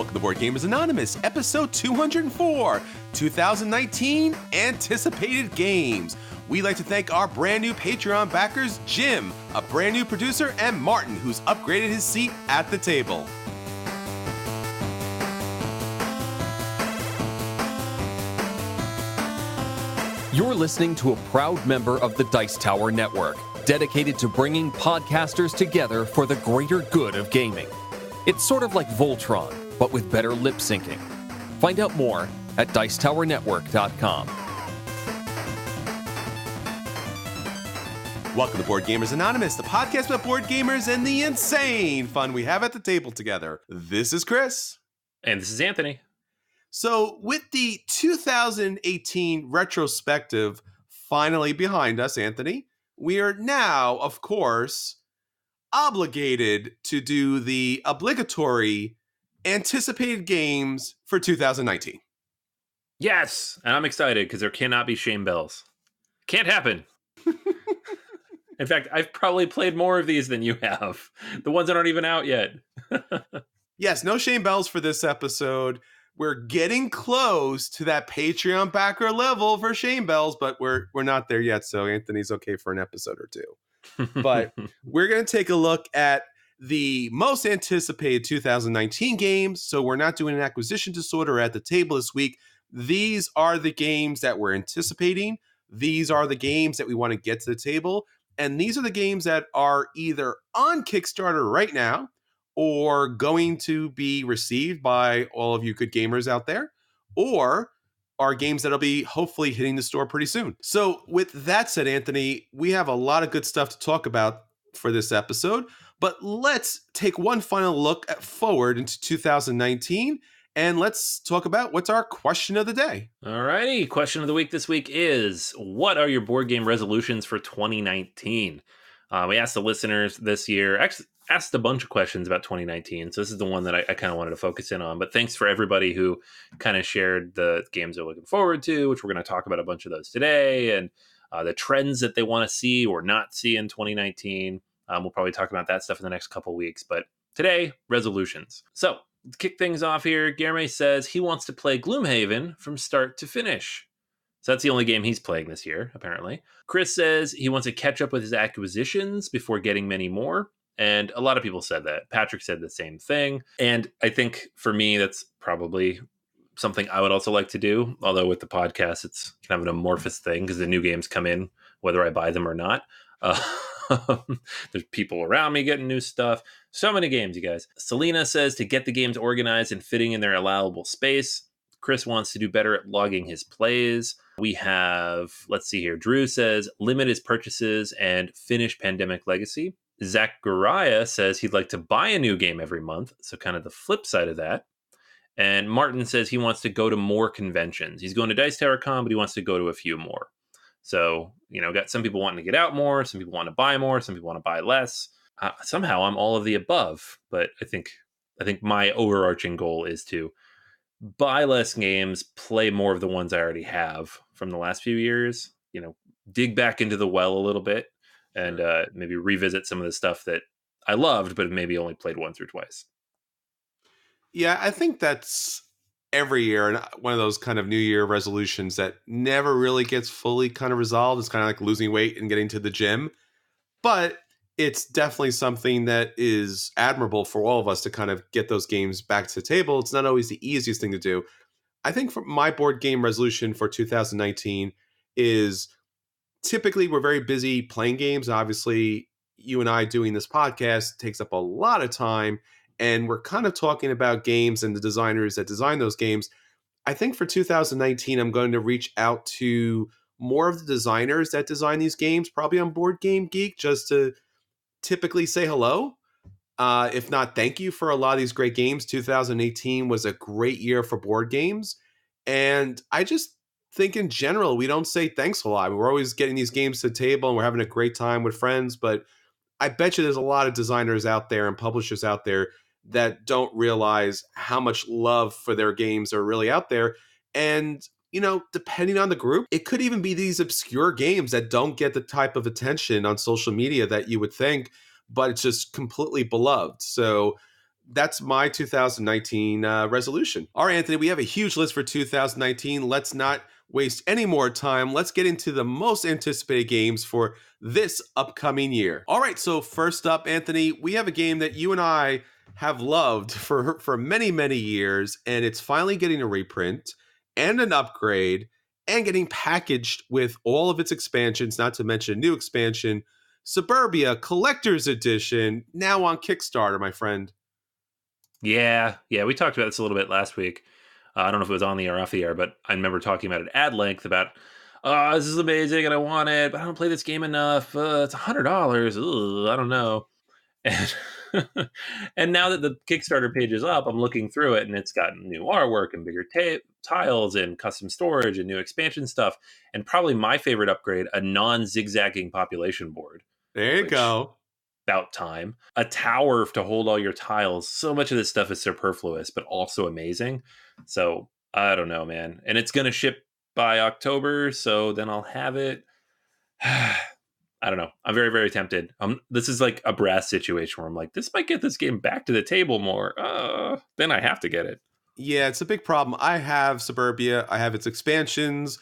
Welcome to Board Gamers Anonymous, episode 204, 2019 Anticipated Games. We'd like to thank our brand new Patreon backers, Jim, a brand new producer, and Martin, who's upgraded his seat at the table. You're listening to a proud member of the Dice Tower Network, dedicated to bringing podcasters together for the greater good of gaming. It's sort of like Voltron, but with better lip syncing. Find out more at Dicetowernetwork.com. Welcome to Board Gamers Anonymous, the podcast about board gamers and the insane fun we have at the table together. This is Chris. And this is Anthony. So, with the 2018 retrospective finally behind us, Anthony, we are now, of course, obligated to do the obligatory anticipated games for 2019. Yes, and I'm excited because there cannot be shame bells. Can't happen. In fact, I've probably played more of these than you have. The ones that aren't even out yet. Yes, no shame bells for this episode. We're getting close to that Patreon backer level for shame bells, but we're not there yet, so Anthony's okay for an episode or two. But we're going to take a look at the most anticipated 2019 games. So we're not doing an acquisition disorder at the table this week. These are the games that we're anticipating. These are the games that we want to get to the table. And these are the games that are either on Kickstarter right now or going to be received by all of you good gamers out there, or are games that'll be hopefully hitting the store pretty soon. So with that said, Anthony, we have a lot of good stuff to talk about for this episode, but let's take one final look forward into 2019, and let's talk about what's our question of the day. All righty. Question of the week this week is, what are your board game resolutions for 2019? We asked the listeners this year, actually asked a bunch of questions about 2019. So this is the one that I kind of wanted to focus in on. But thanks for everybody who kind of shared the games they're looking forward to, which we're going to talk about a bunch of those today, and the trends that they want to see or not see in 2019. We'll probably talk about that stuff in the next couple weeks. But today, resolutions. So to kick things off here, Guillermo says he wants to play Gloomhaven from start to finish. So that's the only game he's playing this year, apparently. Chris says he wants to catch up with his acquisitions before getting many more. And a lot of people said that. Patrick said the same thing. And I think for me, that's probably something I would also like to do. Although with the podcast, it's kind of an amorphous thing because the new games come in, whether I buy them or not. There's people around me getting new stuff. So many games, you guys. Selena says to get the games organized and fitting in their allowable space. Chris wants to do better at logging his plays. We have, let's see here. Drew says limit his purchases and finish Pandemic Legacy. Zachariah says he'd like to buy a new game every month. So kind of the flip side of that. And Martin says he wants to go to more conventions. He's going to Dice Tower Con, but he wants to go to a few more. So, got some people wanting to get out more. Some people want to buy more. Some people want to buy less. Somehow I'm all of the above. But I think my overarching goal is to buy less games, play more of the ones I already have from the last few years, dig back into the well a little bit and maybe revisit some of the stuff that I loved, but maybe only played once or twice. Yeah, I think that's every year and one of those kind of New Year resolutions that never really gets fully kind of resolved. It's kind of like losing weight and getting to the gym, but it's definitely something that is admirable for all of us to kind of get those games back to the table. It's not always the easiest thing to do. I think for my board game resolution for 2019 is typically we're very busy playing games. Obviously, you and I doing this podcast takes up a lot of time, and we're kind of talking about games and the designers that design those games. I think for 2019, I'm going to reach out to more of the designers that design these games, probably on Board Game Geek, just to typically say hello. If not, thank you for a lot of these great games. 2018 was a great year for board games. And I just think in general, we don't say thanks a lot. We're always getting these games to the table and we're having a great time with friends. But I bet you there's a lot of designers out there and publishers out there that don't realize how much love for their games are really out there. And, depending on the group, it could even be these obscure games that don't get the type of attention on social media that you would think, but it's just completely beloved. So That's my 2019 resolution. All right, Anthony, we have a huge list for 2019. Let's not waste any more time. Let's get into the most anticipated games for this upcoming year. All right, so first up, Anthony, we have a game that you and I have loved for many, many years, and it's finally getting a reprint and an upgrade and getting packaged with all of its expansions, not to mention a new expansion, Suburbia Collector's Edition, now on Kickstarter, my friend. Yeah, we talked about this a little bit last week. I don't know if it was on the air or off the air, but I remember talking about it at length about, oh, this is amazing and I want it, but I don't play this game enough. It's $100. Ugh, I don't know. And and now that the Kickstarter page is up, I'm looking through it and it's got new artwork and bigger tiles and custom storage and new expansion stuff. And probably my favorite upgrade, a non-zigzagging population board, There you which go. about time. A tower to hold all your tiles. So much of this stuff is superfluous, but also amazing. So I don't know, man. And it's going to ship by October, so then I'll have it. I don't know. I'm very, very tempted. This is like a brass situation where I'm like, this might get this game back to the table more. Then I have to get it. Yeah, it's a big problem. I have Suburbia, I have its expansions.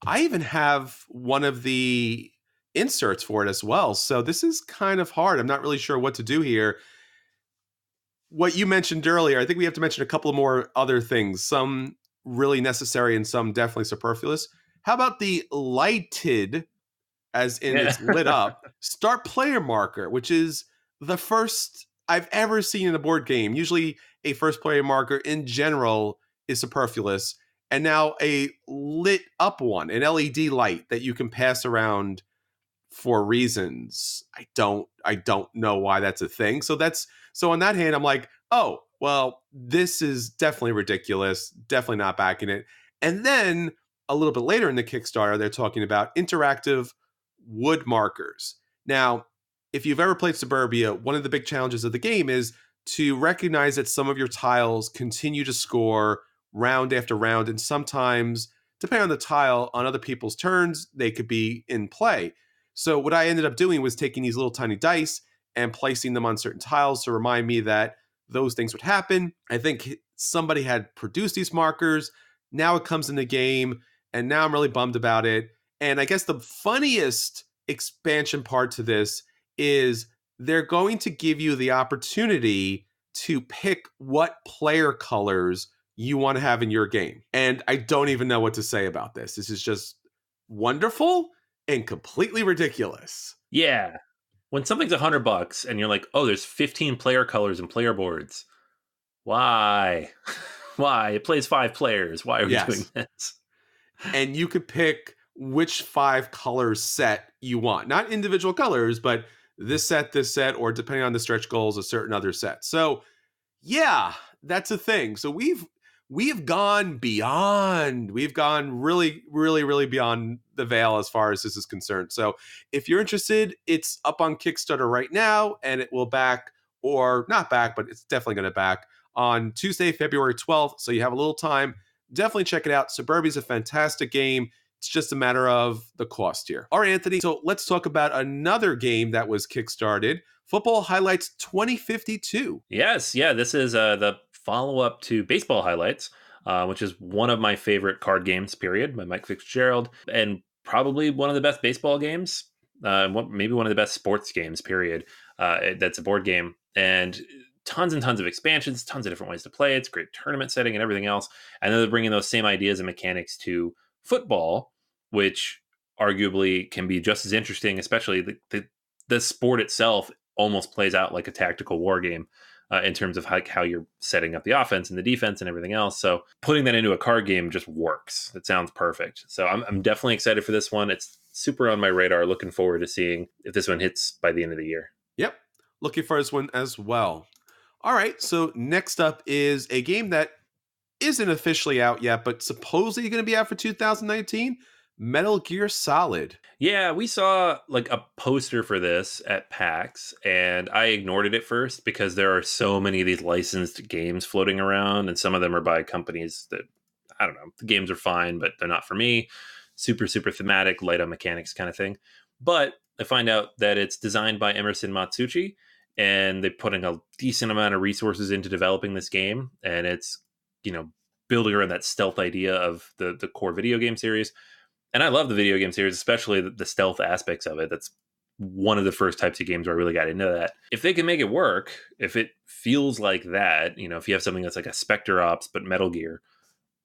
I even have one of the inserts for it as well. So this is kind of hard. I'm not really sure what to do here. What you mentioned earlier, I think we have to mention a couple of more other things, some really necessary and some definitely superfluous. How about the lighted, as in Yeah. it's lit up, start player marker, which is the first I've ever seen in a board game. Usually a first player marker in general is superfluous. And now a lit up one, an LED light that you can pass around for reasons. I don't know why that's a thing. So on that hand, I'm like, oh, well, this is definitely ridiculous. Definitely not backing it. And then a little bit later in the Kickstarter, they're talking about interactive wood markers. Now, if you've ever played Suburbia, one of the big challenges of the game is to recognize that some of your tiles continue to score round after round, and sometimes, depending on the tile, on other people's turns, they could be in play. So what I ended up doing was taking these little tiny dice and placing them on certain tiles to remind me that those things would happen. I think somebody had produced these markers. Now it comes in the game, and now I'm really bummed about it. And I guess the funniest expansion part to this is they're going to give you the opportunity to pick what player colors you want to have in your game. And I don't even know what to say about this. This is just wonderful and completely ridiculous. Yeah. When something's $100 and you're like, oh, there's 15 player colors and player boards. Why? Why? It plays 5 players. Why are we doing Yes. this? And you could pick which 5 colors set you want. Not individual colors, but this set, or depending on the stretch goals, a certain other set. So yeah, that's a thing. So we've gone beyond. We've gone really, really, really beyond the veil as far as this is concerned. So if you're interested, it's up on Kickstarter right now, and it will back, or not back, but it's definitely going to back on Tuesday, February 12th. So you have a little time. Definitely check it out. Suburbia is a fantastic game. It's just a matter of the cost here. All right, Anthony. So let's talk about another game that was kickstarted. Football Highlights 2052. Yes, yeah, this is the follow-up to Baseball Highlights, which is one of my favorite card games, period, by Mike Fitzgerald, and probably one of the best baseball games, maybe one of the best sports games, period. That's a board game, and tons and tons of expansions, tons of different ways to play. It's a great tournament setting and everything else. And then they're bringing those same ideas and mechanics to football, which arguably can be just as interesting, especially the sport itself almost plays out like a tactical war game in terms of how you're setting up the offense and the defense and everything else. So putting that into a card game just works. It sounds perfect. So I'm definitely excited for this one. It's super on my radar. Looking forward to seeing if this one hits by the end of the year. Yep. Looking for this one as well. All right. So next up is a game that isn't officially out yet, but supposedly going to be out for 2019. Metal Gear Solid. Yeah, we saw like a poster for this at PAX, and I ignored it at first because there are so many of these licensed games floating around, and some of them are by companies that, I don't know, the games are fine, but they're not for me. Super, super thematic, light on mechanics kind of thing. But I find out that it's designed by Emerson Matsuuchi, and they're putting a decent amount of resources into developing this game, and it's, you know, building around that stealth idea of the core video game series. And I love the video game series, especially the stealth aspects of it. That's one of the first types of games where I really got into that. If they can make it work, if it feels like that, you know, if you have something that's like a Spectre Ops but Metal Gear,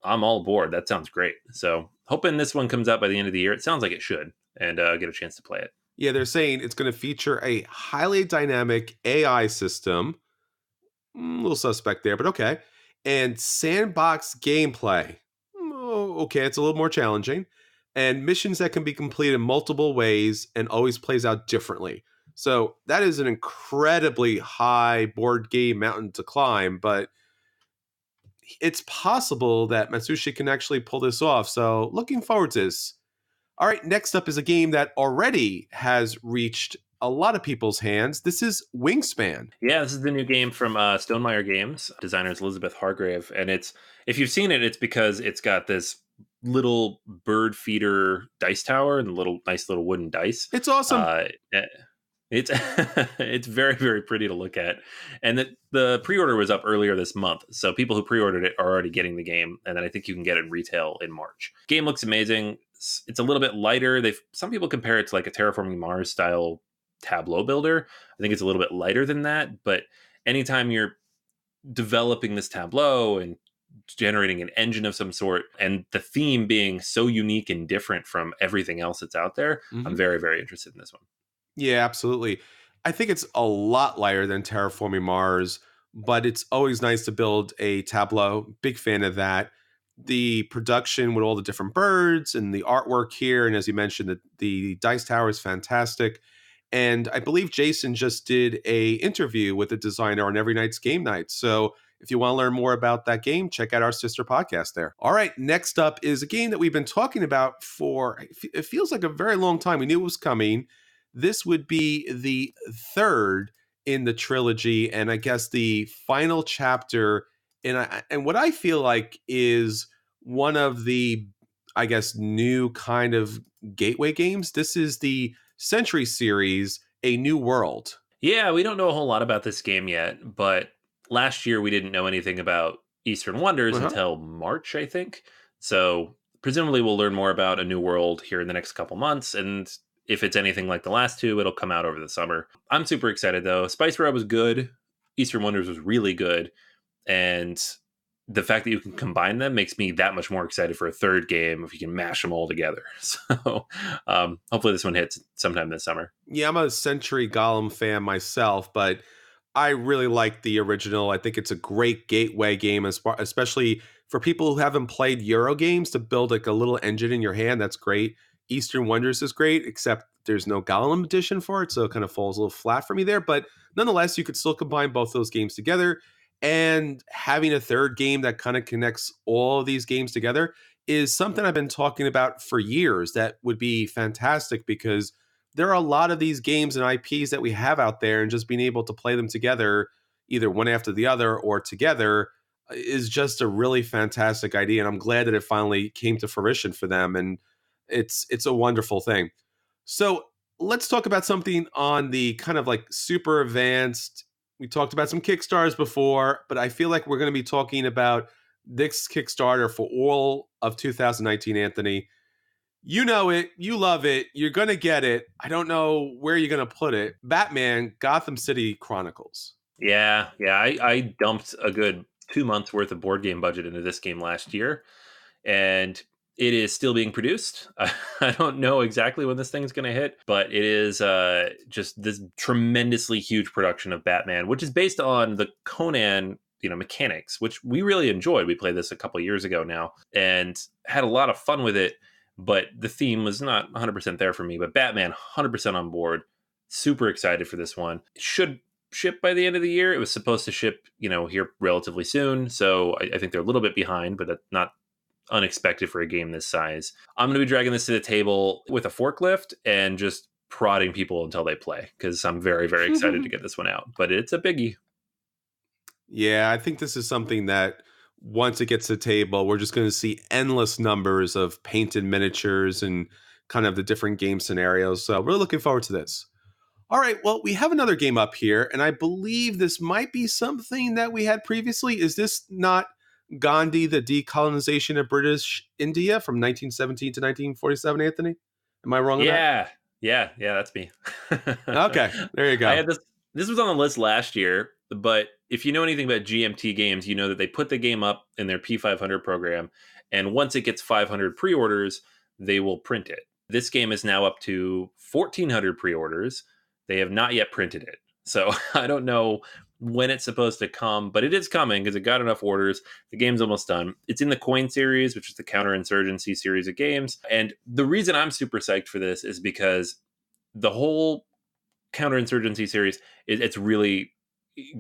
I'm all aboard. That sounds great. So hoping this one comes out by the end of the year. It sounds like it should, and get a chance to play it. Yeah, they're saying it's going to feature a highly dynamic AI system. A little suspect there, but okay. And sandbox gameplay. Okay, it's a little more challenging. And missions that can be completed multiple ways and always plays out differently. So that is an incredibly high board game mountain to climb, but it's possible that Matsushi can actually pull this off. So looking forward to this. All right, next up is a game that already has reached a lot of people's hands. This is Wingspan. Yeah, this is the new game from Stonemeyer Games. Designer is Elizabeth Hargrave, and it's, if you've seen it, it's because it's got this little bird feeder dice tower and nice little wooden dice. It's awesome. Eh, it's it's very, very pretty to look at, and the pre-order was up earlier this month, so people who pre-ordered it are already getting the game, and then I think you can get it in retail in March. Game looks amazing. It's a little bit lighter. Some people compare it to like a Terraforming Mars style tableau builder. I think it's a little bit lighter than that, but anytime you're developing this tableau and generating an engine of some sort, and the theme being so unique and different from everything else that's out there, I'm very, very interested in this one. Yeah, absolutely. I think it's a lot lighter than Terraforming Mars, but it's always nice to build a tableau. Big fan of that. The production with all the different birds and the artwork here, and as you mentioned, the dice tower is fantastic. And I believe Jason just did a interview with the designer on Every Night's Game Night. So if you want to learn more about that game, check out our sister podcast there. All right, next up is a game that we've been talking about for, it feels like a very long time. We knew it was coming. This would be the third in the trilogy, and I guess the final chapter. And what I feel like is one of the, I guess, new kind of gateway games. This is the Century series, A New World. Yeah, we don't know a whole lot about this game yet, but last year we didn't know anything about Eastern Wonders until March, I think. So presumably we'll learn more about A New World here in the next couple months, and if it's anything like the last two, it'll come out over the summer. I'm super excited though. Spice Road was good. Eastern Wonders was really good. And the fact that you can combine them makes me that much more excited for a third game if you can mash them all together. So hopefully this one hits sometime this summer. Yeah, I'm a Century Golem fan myself, but I really like the original. I think it's a great gateway game, especially for people who haven't played Euro games, to build like a little engine in your hand. That's great. Eastern Wonders is great, except there's no Golem edition for it, so it kind of falls a little flat for me there. But nonetheless, you could still combine both those games together. And having a third game that kind of connects all of these games together is something I've been talking about for years. That would be fantastic because there are a lot of these games and IPs that we have out there, and just being able to play them together, either one after the other or together, is just a really fantastic idea. And I'm glad that it finally came to fruition for them. And it's a wonderful thing. So let's talk about something on the kind of like super advanced. We talked about some Kickstarters before, but I feel like we're going to be talking about this Kickstarter for all of 2019, Anthony. You know it. You love it. You're going to get it. I don't know where you're going to put it. Batman Gotham City Chronicles. Yeah. I dumped a good 2 months worth of board game budget into this game last year, and it is still being produced. I don't know exactly when this thing's going to hit, but it is just this tremendously huge production of Batman, which is based on the Conan, mechanics, which we really enjoyed. We played this a couple years ago now and had a lot of fun with it, but the theme was not 100% there for me. But Batman, 100% on board. Super excited for this one. It should ship by the end of the year. It was supposed to ship, here relatively soon. So I think they're a little bit behind, but that's not unexpected for a game this size. I'm going to be dragging this to the table with a forklift and just prodding people until they play, because I'm very, very excited to get this one out. But it's a biggie. Yeah, I think this is something that once it gets to the table, we're just going to see endless numbers of painted miniatures and kind of the different game scenarios. So we're looking forward to this. All right, well, we have another game up here, and I believe this might be something that we had previously. Is this not Gandhi, the decolonization of British India from 1917 to 1947, Anthony? Am I wrong on that? Yeah, yeah, that's me. Okay, there you I go. had this. This was on the list last year, but if you know anything about GMT games, you know that they put the game up in their P500 program, and once it gets 500 pre-orders, they will print it. This game is now up to 1,400 pre-orders. They have not yet printed it, so I don't know when it's supposed to come, but it is coming because it got enough orders. The game's almost done. It's in the Coin series, which is the counterinsurgency series of games. And the reason I'm super psyched for this is because the whole counterinsurgency series, it's really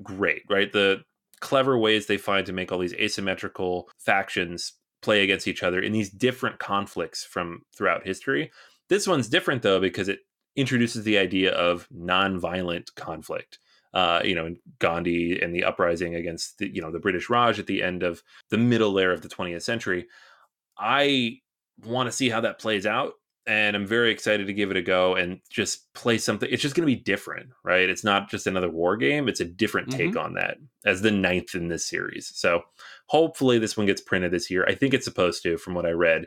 great, right? The clever ways they find to make all these asymmetrical factions play against each other in these different conflicts from throughout history. This one's different though because it introduces the idea of non-violent conflict. Gandhi and the uprising against the British Raj at the end of the middle layer of the 20th century. I want to see how that plays out. And I'm very excited to give it a go and just play something. It's just going to be different, right? It's not just another war game. It's a different take Hmm. on that as the ninth in this series. So hopefully this one gets printed this year. I think it's supposed to, from what I read,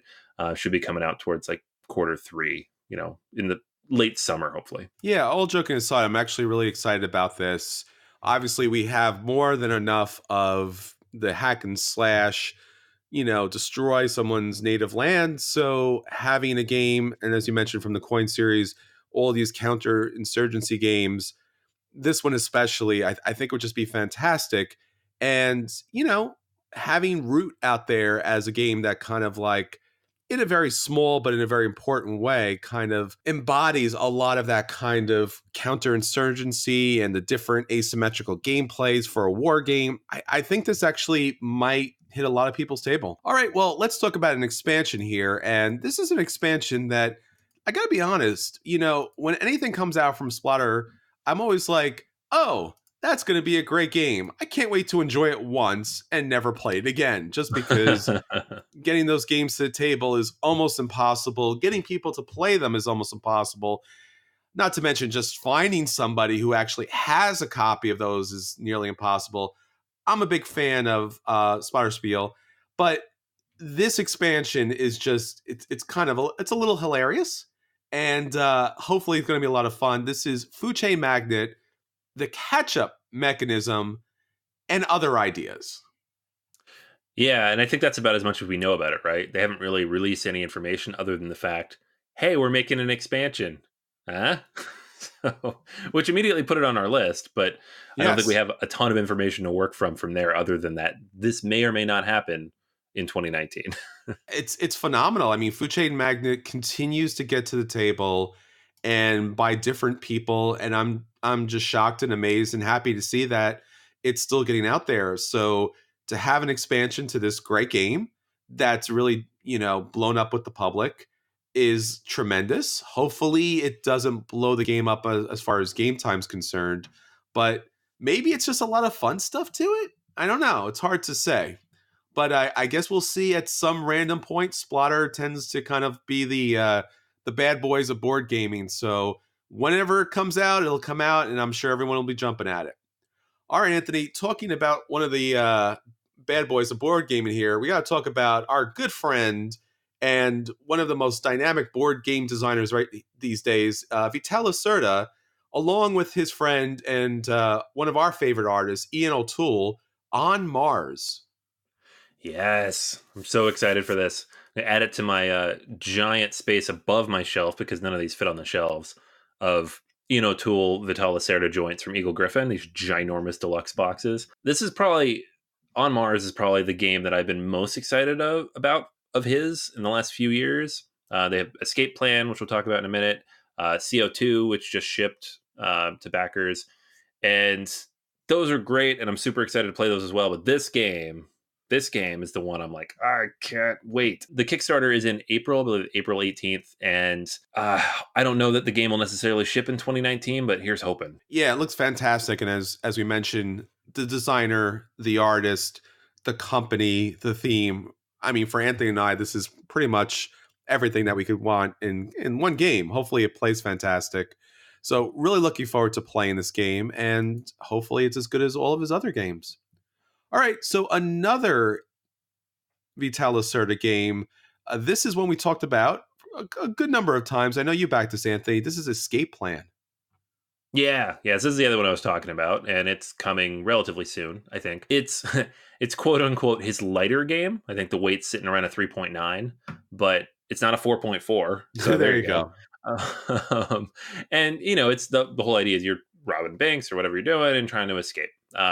should be coming out towards like quarter 3, in the late summer, hopefully. Yeah, all joking aside, I'm actually really excited about this. Obviously, we have more than enough of the hack and slash, destroy someone's native land. So having a game, and as you mentioned from the Coin series, all these counter-insurgency games, this one especially, I think would just be fantastic. And, having Root out there as a game that kind of like, in a very small but in a very important way, kind of embodies a lot of that kind of counterinsurgency and the different asymmetrical gameplays for a war game. I think this actually might hit a lot of people's table. All right, well, let's talk about an expansion here. And this is an expansion that I gotta be honest, when anything comes out from Splatter, I'm always like, oh, that's going to be a great game. I can't wait to enjoy it once and never play it again, just because getting those games to the table is almost impossible. Getting people to play them is almost impossible. Not to mention just finding somebody who actually has a copy of those is nearly impossible. I'm a big fan of Spider Spiel, but this expansion is just it's kind of it's a little hilarious, and hopefully it's going to be a lot of fun. This is Food Chain Magnet, the catch-up mechanism, and other ideas. Yeah, and I think that's about as much as we know about it, right? They haven't really released any information other than the fact, hey, we're making an expansion. Huh? Which immediately put it on our list, but I don't think we Yes. have a ton of information to work from there other than that this may or may not happen in 2019. It's phenomenal. I mean, Food Chain Magnet continues to get to the table and by different people, and I'm just shocked and amazed and happy to see that it's still getting out there. So to have an expansion to this great game that's really, blown up with the public is tremendous. Hopefully it doesn't blow the game up as far as game time's concerned, but maybe it's just a lot of fun stuff to it. I don't know. It's hard to say. But I guess we'll see at some random point. Splatter tends to kind of be the bad boys of board gaming. So whenever it comes out, it'll come out, and I'm sure everyone will be jumping at it. All right, Anthony, talking about one of the bad boys of board gaming here, we got to talk about our good friend and one of the most dynamic board game designers right these days, Vital Lacerda, along with his friend and one of our favorite artists, Ian O'Toole, on Mars. Yes, I'm so excited for this. I add it to my giant space above my shelf because none of these fit on the shelves of Tool Vital Lacerda joints from Eagle Griffin, these ginormous deluxe boxes. This is probably on Mars is probably the game that I've been most excited about of his in the last few years. They have Escape Plan, which we'll talk about in a minute, CO2, which just shipped to backers, and those are great, and I'm super excited to play those as well. But this game is the one I'm like, I can't wait. The Kickstarter is in April, I believe April 18th, and I don't know that the game will necessarily ship in 2019, but here's hoping. Yeah, it looks fantastic. And as we mentioned, the designer, the artist, the company, the theme. I mean, for Anthony and I, this is pretty much everything that we could want in one game. Hopefully, it plays fantastic. So really looking forward to playing this game, and hopefully it's as good as all of his other games. All right, so another Vital Lacerda game. This is one we talked about a good number of times. I know you backed this, Anthony. This is Escape Plan. Yeah, this is the other one I was talking about, and it's coming relatively soon. I think it's it's quote unquote his lighter game. I think the weight's sitting around a 3.9, but it's not a 4.4. So There there you you go. go. And it's the whole idea is you're robbing banks or whatever you're doing and trying to escape.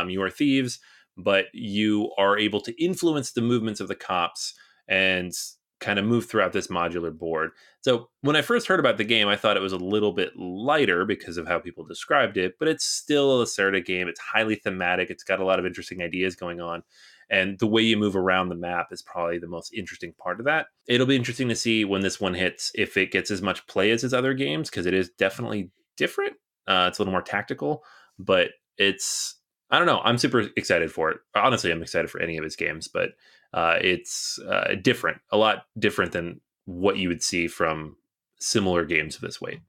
You are thieves, but you are able to influence the movements of the cops and kind of move throughout this modular board. So when I first heard about the game, I thought it was a little bit lighter because of how people described it, but it's still a Lacerda game. It's highly thematic. It's got a lot of interesting ideas going on. And the way you move around the map is probably the most interesting part of that. It'll be interesting to see when this one hits if it gets as much play as his other games, because it is definitely different. It's a little more tactical, but I don't know. I'm super excited for it. Honestly, I'm excited for any of his games, but it's different, a lot different than what you would see from similar games of this weight.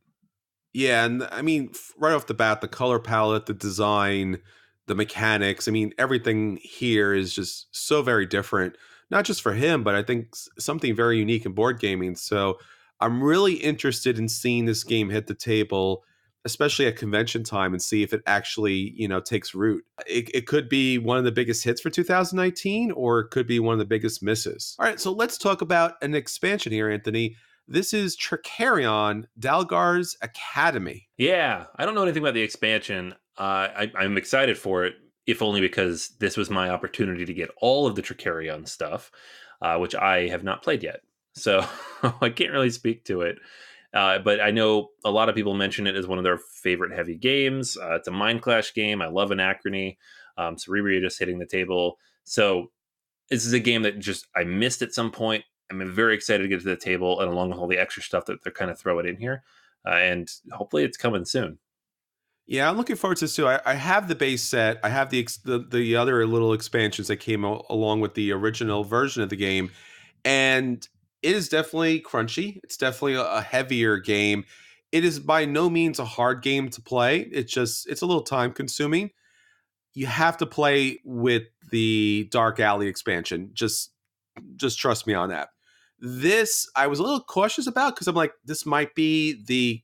Yeah, and I mean, right off the bat, the color palette, the design, the mechanics, I mean, everything here is just so very different. Not just for him, but I think something very unique in board gaming. So I'm really interested in seeing this game hit the table, especially at convention time, and see if it actually, takes root. It could be one of the biggest hits for 2019, or it could be one of the biggest misses. All right, so let's talk about an expansion here, Anthony. This is Tricarion, Dalgar's Academy. Yeah, I don't know anything about the expansion. I'm excited for it, if only because this was my opportunity to get all of the Tricarion stuff, which I have not played yet. So I can't really speak to it. But I know a lot of people mention it as one of their favorite heavy games. It's a Mind Clash game. I love Anachrony. Cerebria just hitting the table. So this is a game that just I missed at some point. I'm very excited to get to the table, and along with all the extra stuff that they're kind of throwing in here, and hopefully it's coming soon. Yeah, I'm looking forward to this too. I have the base set. I have the other little expansions that came along with the original version of the game, and it is definitely crunchy. It's definitely a heavier game. It is by no means a hard game to play. It's a little time consuming. You have to play with the Dark Alley expansion. Just trust me on that. This I was a little cautious about because I'm like, this might be the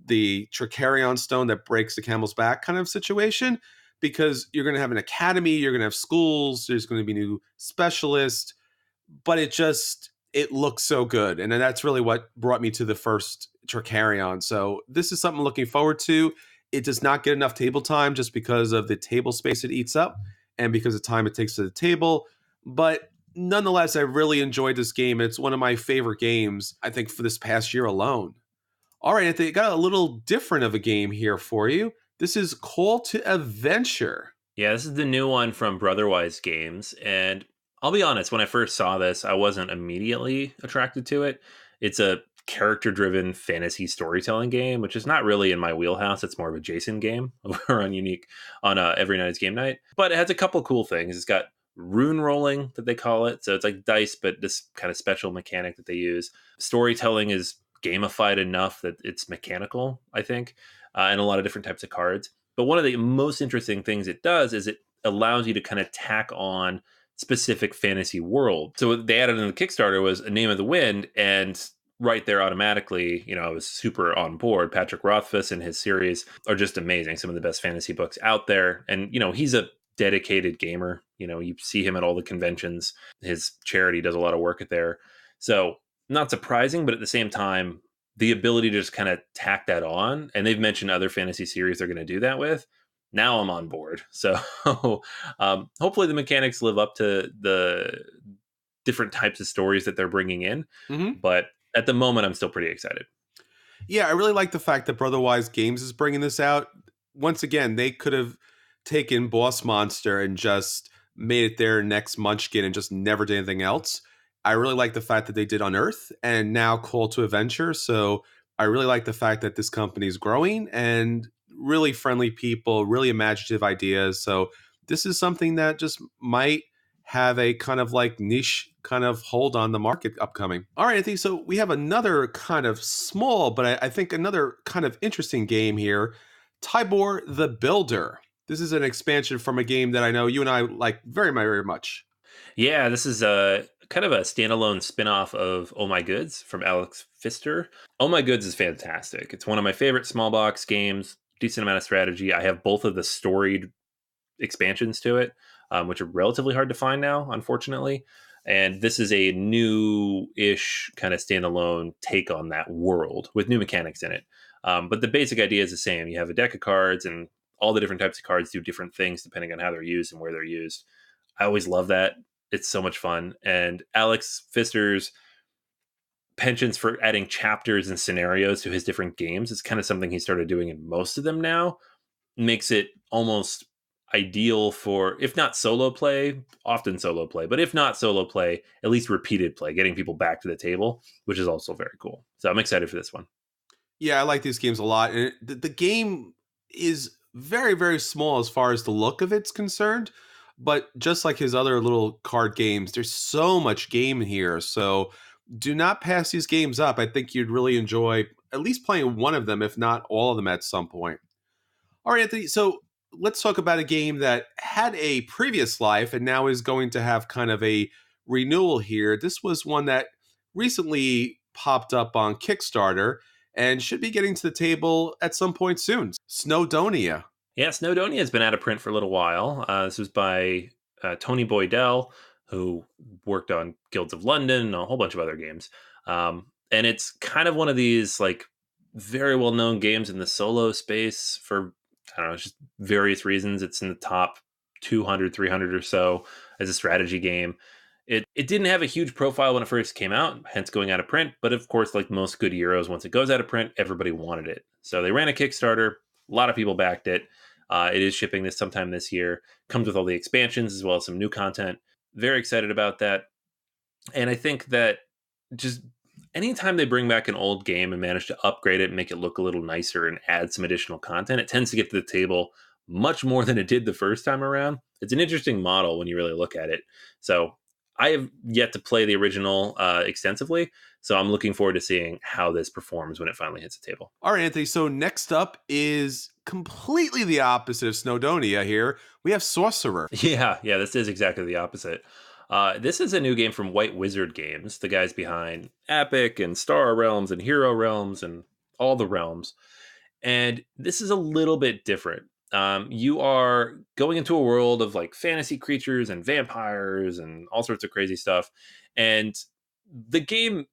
Tricarion stone that breaks the camel's back kind of situation, because you're going to have an academy, you're going to have schools, there's going to be new specialists, but it looks so good, and then that's really what brought me to the first Tricarion. So this is something I'm looking forward to. It does not get enough table time just because of the table space it eats up and because of the time it takes to the table, but nonetheless, I really enjoyed this game. It's one of my favorite games, I think, for this past year alone. All right, Anthony, got a little different of a game here for you. This is Call to Adventure. Yeah, this is the new one from Brotherwise Games, and I'll be honest, when I first saw this, I wasn't immediately attracted to it. It's a character-driven fantasy storytelling game, which is not really in my wheelhouse. It's more of a Jason game over on Unique on Every Night is Game Night. But it has a couple cool things. It's got rune rolling that they call it, so it's like dice, but this kind of special mechanic that they use. Storytelling is gamified enough that it's mechanical, I think, and a lot of different types of cards. But one of the most interesting things it does is it allows you to kind of tack on specific fantasy world. So what they added in the Kickstarter was a Name of the Wind, and right there automatically, I was super on board. Patrick Rothfuss and his series are just amazing. Some of the best fantasy books out there. And, he's a dedicated gamer. You see him at all the conventions. His charity does a lot of work at there. So not surprising, but at the same time, the ability to just kind of tack that on, and they've mentioned other fantasy series they're going to do that with. Now I'm on board. So hopefully the mechanics live up to the different types of stories that they're bringing in. Mm-hmm. But at the moment, I'm still pretty excited. Yeah, I really like the fact that Brotherwise Games is bringing this out. Once again, they could have taken Boss Monster and just made it their next Munchkin and just never did anything else. I really like the fact that they did Unearth and now Call to Adventure. So I really like the fact that this company is growing and really friendly people, really imaginative ideas. So this is something that just might have a kind of like niche kind of hold on the market upcoming. All right, Anthony. So we have another kind of small, but I think another kind of interesting game here, Tybor the Builder. This is an expansion from a game that I know you and I like very, very much. Yeah, this is a kind of a standalone spin-off of Oh My Goods from Alex Pfister. Oh My Goods is fantastic. It's one of my favorite small box games, decent amount of strategy. I have both of the storied expansions to it, which are relatively hard to find now, unfortunately. And this is a new-ish kind of standalone take on that world with new mechanics in it. But the basic idea is the same. You have a deck of cards, and all the different types of cards do different things depending on how they're used and where they're used. I always love that. It's so much fun. And Alex Pfister's penchants for adding chapters and scenarios to his different games is kind of something he started doing in most of them now. Makes it almost ideal for, if not solo play, often solo play, but if not solo play, at least repeated play, getting people back to the table, which is also very cool. So I'm excited for this one. Yeah, I like these games a lot. And the game is very, very small as far as the look of it's concerned. But just like his other little card games, there's so much game in here. So do not pass these games up. I think you'd really enjoy at least playing one of them, if not all of them at some point. All right, Anthony. So let's talk about a game that had a previous life and now is going to have kind of a renewal here. This was one that recently popped up on Kickstarter and should be getting to the table at some point soon. Snowdonia. Yeah, Snowdonia has been out of print for a little while. This was by Tony Boydell, who worked on Guilds of London and a whole bunch of other games. And it's kind of one of these like very well known games in the solo space for, I don't know, just various reasons. It's in the top 200, 300 or so as a strategy game. It didn't have a huge profile when it first came out, hence going out of print. But of course, like most good Euros, once it goes out of print, everybody wanted it. So they ran a Kickstarter. A lot of people backed it. It is shipping this sometime this year. Comes with all the expansions as well as some new content. Very excited about that. And I think that just anytime they bring back an old game and manage to upgrade it and make it look a little nicer and add some additional content, it tends to get to the table much more than it did the first time around. It's an interesting model when you really look at it. So I have yet to play the original extensively. So I'm looking forward to seeing how this performs when it finally hits the table. All right, Anthony. So next up is completely the opposite of Snowdonia here. We have Sorcerer. Yeah, this is exactly the opposite. This is a new game from White Wizard Games, the guys behind Epic and Star Realms and Hero Realms and all the realms. And this is a little bit different. You are going into a world of like fantasy creatures and vampires and all sorts of crazy stuff. And the game,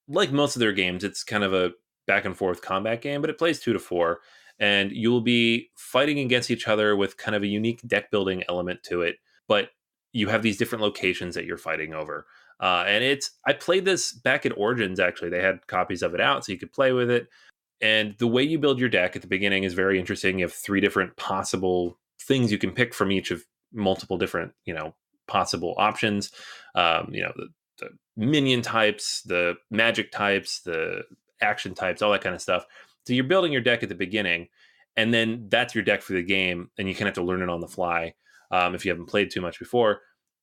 like most of their games, it's kind of a back and forth combat game, but it plays 2 to 4. And you will be fighting against each other with kind of a unique deck building element to it. But you have these different locations that you're fighting over. I played this back at Origins, actually. They had copies of it out so you could play with it. And the way you build your deck at the beginning is very interesting. You have 3 different possible things you can pick from each of multiple different, possible options. The minion types, the magic types, the action types, all that kind of stuff. So you're building your deck at the beginning, and then that's your deck for the game, and you kind of have to learn it on the fly if you haven't played too much before.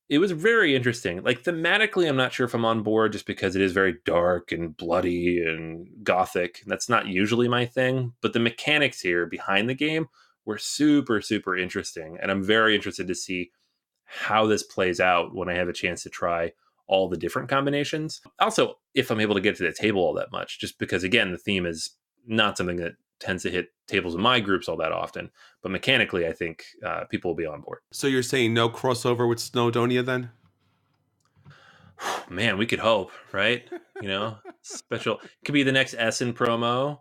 It was very interesting. Like thematically, I'm not sure if I'm on board just because it is very dark and bloody and gothic. That's not usually my thing, but the mechanics here behind the game were super, super interesting. And I'm very interested to see how this plays out when I have a chance to try all the different combinations. Also, if I'm able to get to the table all that much, just because, again, the theme is not something that tends to hit tables in my groups all that often. But mechanically, I think people will be on board. So you're saying no crossover with Snowdonia then? Man, we could hope, right? Special could be the next Essen promo.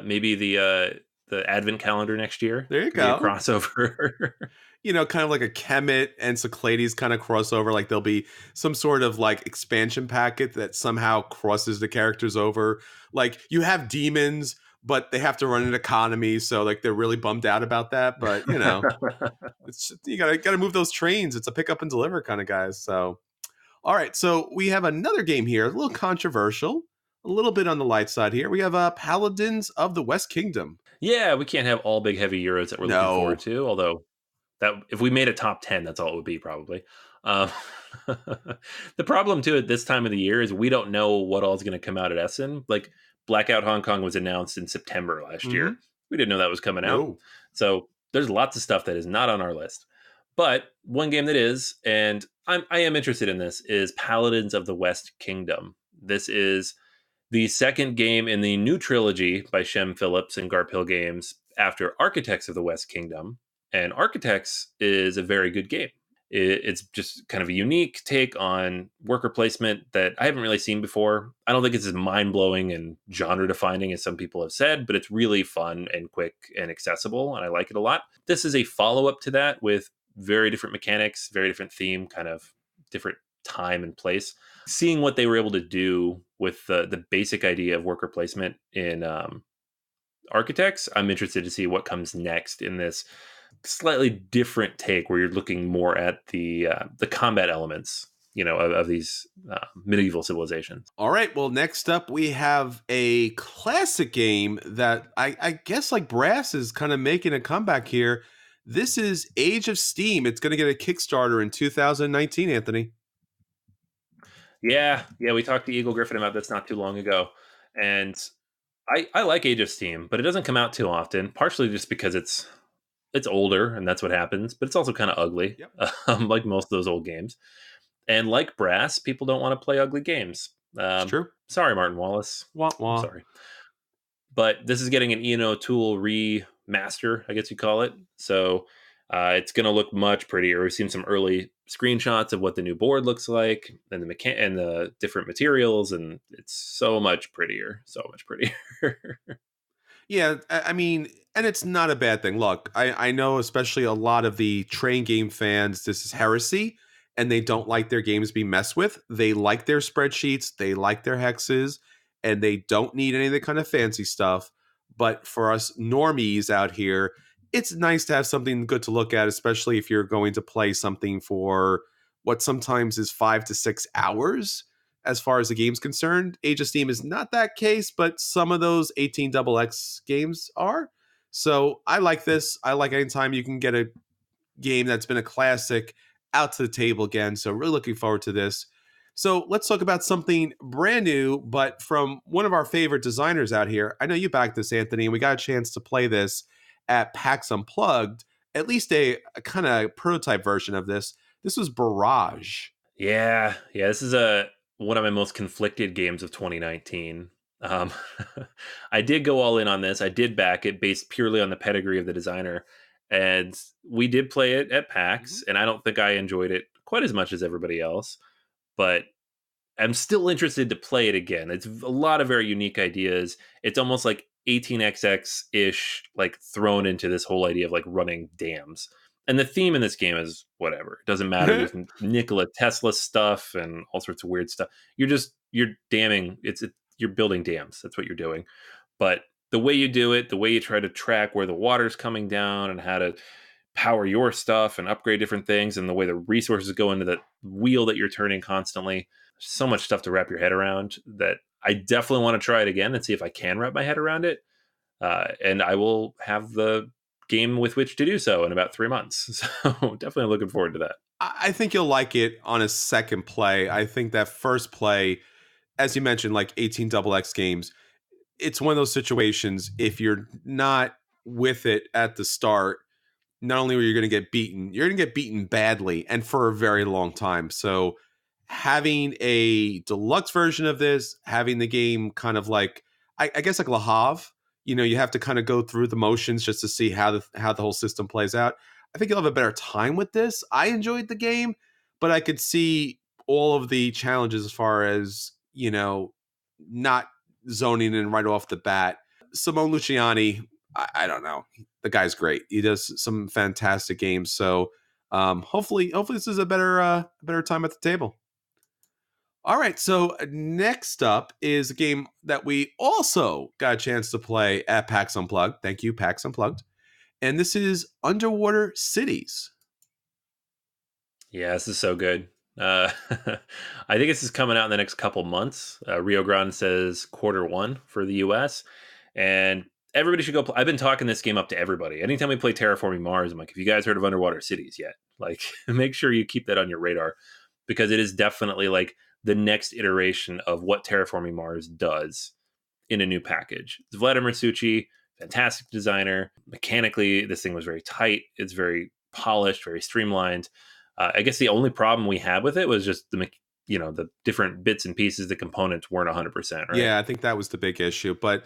Maybe the Advent calendar next year There you could be a go. crossover. Kind of like a Kemet and Cyclades kind of crossover. Like there'll be some sort of like expansion packet that somehow crosses the characters over. Like you have demons, but they have to run an economy, so like they're really bummed out about that. But it's you gotta move those trains. It's a pick up and deliver kind of guys. So all right, so we have another game here, a little controversial, a little bit on the light side here. We have Paladins of the West Kingdom. Yeah, we can't have all big heavy euros that we're looking No. forward to. Although that if we made a top 10, that's all it would be probably. Um, the problem too at this time of the year is we don't know what all is going to come out at Essen. Like Blackout Hong Kong was announced in September last Hmm. year. We didn't know that was coming out. No. So there's lots of stuff that is not on our list. But one game that is, and I am interested in this, is Paladins of the West Kingdom. This is the second game in the new trilogy by Shem Phillips and Garphill Games after Architects of the West Kingdom. And Architects is a very good game. It's just kind of a unique take on worker placement that I haven't really seen before. I don't think it's as mind blowing and genre defining as some people have said, but it's really fun and quick and accessible, and I like it a lot. This is a follow up to that with very different mechanics, very different theme, kind of different time and place. Seeing what they were able to do with the basic idea of worker placement in Architects, I'm interested to see what comes next in this slightly different take where you're looking more at the combat elements, of these medieval civilizations. All right. Well, next up we have a classic game that I guess like Brass is kind of making a comeback here. This is Age of Steam. It's going to get a Kickstarter in 2019, Anthony. Yeah, we talked to Eagle Griffin about this not too long ago, and I like Age of Steam, but it doesn't come out too often. Partially just because it's older, and that's what happens. But it's also kind of ugly, Yep. like most of those old games. And like Brass, people don't want to play ugly games. It's true. Sorry, Martin Wallace. Wah I'm wah. sorry. But this is getting an Ian O'Toole remaster, I guess you call it. So it's going to look much prettier. We've seen some early screenshots of what the new board looks like, and and the different materials, and it's so much prettier, so much prettier. Yeah, I mean, and it's not a bad thing. Look, I know especially a lot of the train game fans, this is heresy, and they don't like their games be messed with. They like their spreadsheets, they like their hexes, and they don't need any of the kind of fancy stuff. But for us normies out here, it's nice to have something good to look at, especially if you're going to play something for what sometimes is 5 to 6 hours as far as the game's concerned. Age of Steam is not that case, but some of those 18XX games are. So I like this. I like anytime you can get a game that's been a classic out to the table again. So really looking forward to this. So let's talk about something brand new, but from one of our favorite designers out here. I know you backed this, Anthony, and we got a chance to play this at PAX Unplugged, at least a kind of prototype version of this. This was Barrage. Yeah. This is a one of my most conflicted games of 2019. Um, I did go all in on this. I did back it based purely on the pedigree of the designer, and we did play it at Mhm. PAX. And I don't think I enjoyed it quite as much as everybody else, but I'm still interested to play it again. It's a lot of very unique ideas. It's almost like 18xx ish, like thrown into this whole idea of like running dams. And the theme in this game is whatever. It doesn't matter. There's Nikola Tesla stuff and all sorts of weird stuff. You're damming. You're building dams. That's what you're doing. But the way you do it, the way you try to track where the water's coming down and how to power your stuff and upgrade different things, and the way the resources go into the wheel that you're turning constantly, so much stuff to wrap your head around that I definitely want to try it again and see if I can wrap my head around it. And I will have the game with which to do so in about 3 months. So definitely looking forward to that. I think you'll like it on a second play. I think that first play, as you mentioned, like 18XX games, it's one of those situations. If you're not with it at the start, not only are you going to get beaten, you're going to get beaten badly and for a very long time. So having a deluxe version of this, having the game kind of like, I guess like Le Havre, you have to kind of go through the motions just to see how the whole system plays out. I think you'll have a better time with this. I enjoyed the game, but I could see all of the challenges as far as, not zoning in right off the bat. Simone Luciani, I don't know. The guy's great. He does some fantastic games. So hopefully this is a better time at the table. All right, so next up is a game that we also got a chance to play at PAX Unplugged. Thank you, PAX Unplugged. And this is Underwater Cities. Yeah, this is so good. I think this is coming out in the next couple months. Rio Grande says quarter one for the US. And everybody should go I've been talking this game up to everybody. Anytime we play Terraforming Mars, I'm like, have you guys heard of Underwater Cities yet? Like, make sure you keep that on your radar, because it is definitely like the next iteration of what Terraforming Mars does in a new package. It's Vladimir Succi, fantastic designer. Mechanically, this thing was very tight. It's very polished, very streamlined. I guess the only problem we had with it was just the different bits and pieces, the components weren't 100%, right? Yeah, I think that was the big issue. But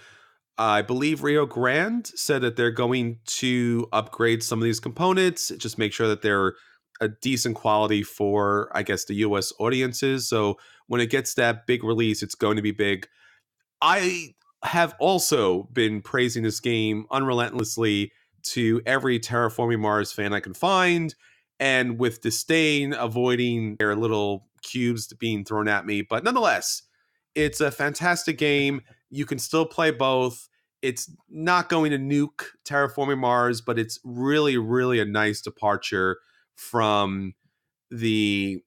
I believe Rio Grande said that they're going to upgrade some of these components, just make sure that they're a decent quality for, I guess, the US audiences. So when it gets that big release, it's going to be big. I have also been praising this game unrelentlessly to every Terraforming Mars fan I can find, and with disdain, avoiding their little cubes being thrown at me. But nonetheless, it's a fantastic game. You can still play both. It's not going to nuke Terraforming Mars, but it's really, really a nice departure from the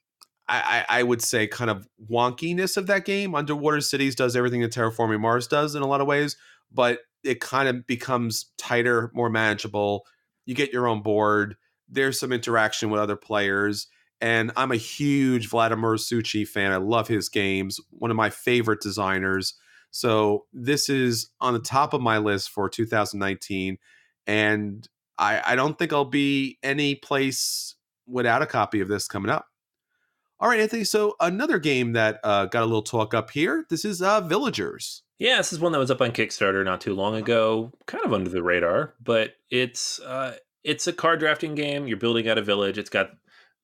I would say kind of wonkiness of that game. Underwater Cities does everything that Terraforming Mars does in a lot of ways, but it kind of becomes tighter, more manageable. You get your own board. There's some interaction with other players. And I'm a huge Vladimir Succi fan. I love his games, one of my favorite designers. So this is on the top of my list for 2019. And I don't think I'll be any place without a copy of this coming up. All right, Anthony. So another game that got a little talk up here. This is Villagers. Yeah, this is one that was up on Kickstarter not too long ago, kind of under the radar, but it's a card drafting game. You're building out a village. It's got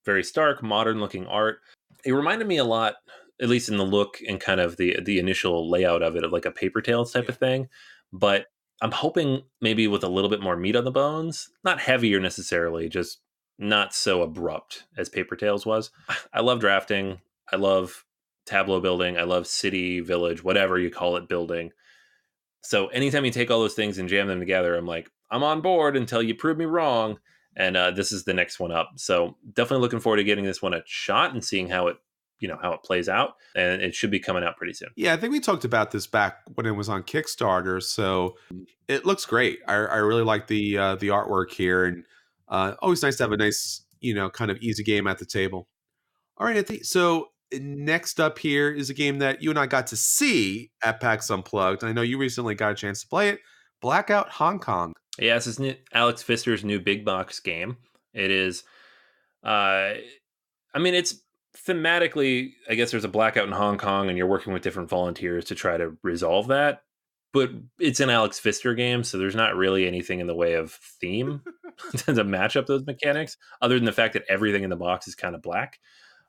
very stark, modern looking art. It reminded me a lot, at least in the look and kind of the initial layout of it, of like a Paper Tales type of thing. But I'm hoping maybe with a little bit more meat on the bones, not heavier necessarily, just not so abrupt as Paper Tales was. I love drafting. I love tableau building. I love city, village, whatever you call it, building. So anytime you take all those things and jam them together, I'm like, I'm on board until you prove me wrong. And this is the next one up. So definitely looking forward to getting this one a shot and seeing how it plays out. And it should be coming out pretty soon. Yeah, I think we talked about this back when it was on Kickstarter. So it looks great. I really like the artwork here, and always nice to have a nice kind of easy game at the table. All right, Anthony. So next up here is a game that you and I got to see at PAX Unplugged. I know you recently got a chance to play it. Blackout Hong Kong. Yeah, this is Alex Pfister's new big box game. It is, uh, I mean, it's thematically, I guess there's a blackout in Hong Kong and you're working with different volunteers to try to resolve that. But it's an Alex Pfister game, so there's not really anything in the way of theme to match up those mechanics, other than the fact that everything in the box is kind of black.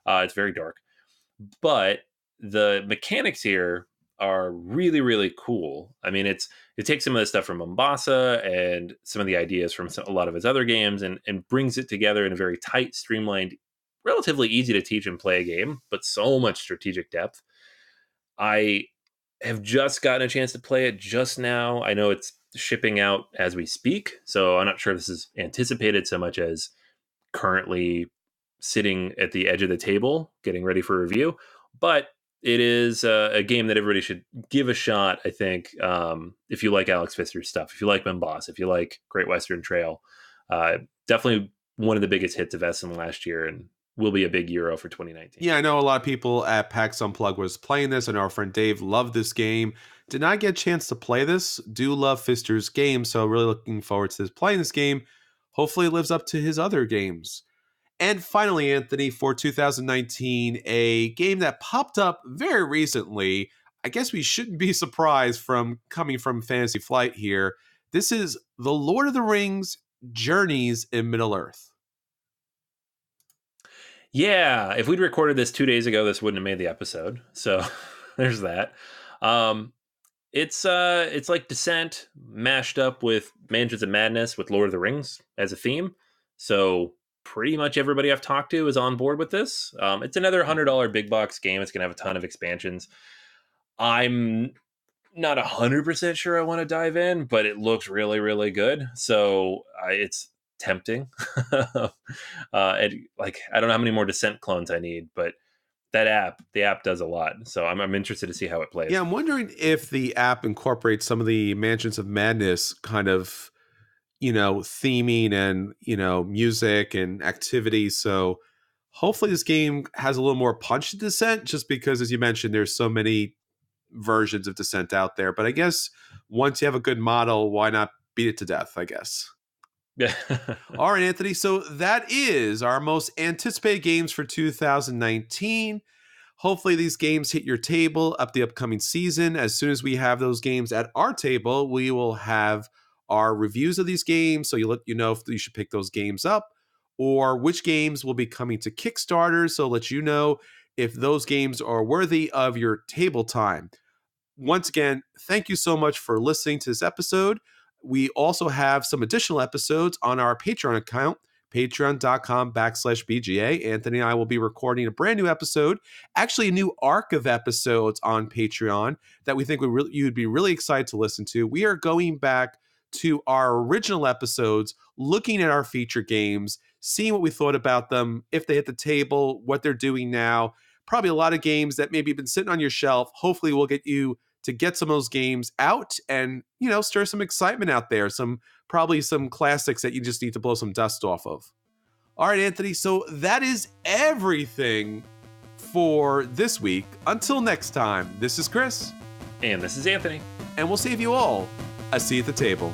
It's very dark. But the mechanics here are really, really cool. I mean, it takes some of the stuff from Mombasa and some of the ideas from a lot of his other games and brings it together in a very tight, streamlined, relatively easy to teach and play game, but so much strategic depth. I have just gotten a chance to play it just now. I know it's shipping out as we speak, so I'm not sure if this is anticipated so much as currently sitting at the edge of the table getting ready for review. But it is a game that everybody should give a shot, I think, if you like Alex Pfister's stuff, if you like Mombasa, if you like Great Western Trail. Definitely one of the biggest hits of SM last year, and will be a big Euro for 2019. Yeah, I know a lot of people at PAX Unplugged was playing this. I know our friend Dave loved this game. Did not get a chance to play this. Do love Pfister's game, so really looking forward to playing this game. Hopefully it lives up to his other games. And finally, Anthony, for 2019, a game that popped up very recently. I guess we shouldn't be surprised from coming from Fantasy Flight here. This is The Lord of the Rings Journeys in Middle-earth. Yeah, if we'd recorded this 2 days ago, this wouldn't have made the episode. So there's that. Um, it's like Descent mashed up with Mansions of Madness with Lord of the Rings as a theme. So pretty much everybody I've talked to is on board with this. It's another $100 big box game. It's gonna have a ton of expansions. I'm not 100% sure I want to dive in, but it looks really, really good. So it's tempting. And like, I don't know how many more Descent clones I need, but the app does a lot. So I'm interested to see how it plays. Yeah, I'm wondering if the app incorporates some of the Mansions of Madness kind of, theming and, music and activities. So hopefully this game has a little more punch to Descent, just because, as you mentioned, there's so many versions of Descent out there. But I guess once you have a good model, why not beat it to death, I guess. Yeah. All right, Anthony. So that is our most anticipated games for 2019. Hopefully these games hit your table up the upcoming season. As soon as we have those games at our table, we will have our reviews of these games. So you know if you should pick those games up or which games will be coming to Kickstarter. So let you know if those games are worthy of your table time. Once again, thank you so much for listening to this episode. We also have some additional episodes on our Patreon account, patreon.com/BGA. Anthony and I will be recording a brand new episode, actually a new arc of episodes on Patreon that we think you'd be really excited to listen to. We are going back to our original episodes, looking at our feature games, seeing what we thought about them, if they hit the table, what they're doing now. Probably a lot of games that maybe have been sitting on your shelf. Hopefully we'll get you to get some of those games out and, stir some excitement out there. Probably some classics that you just need to blow some dust off of. All right, Anthony. So that is everything for this week. Until next time, this is Chris. And this is Anthony. And we'll save you all a seat at the table.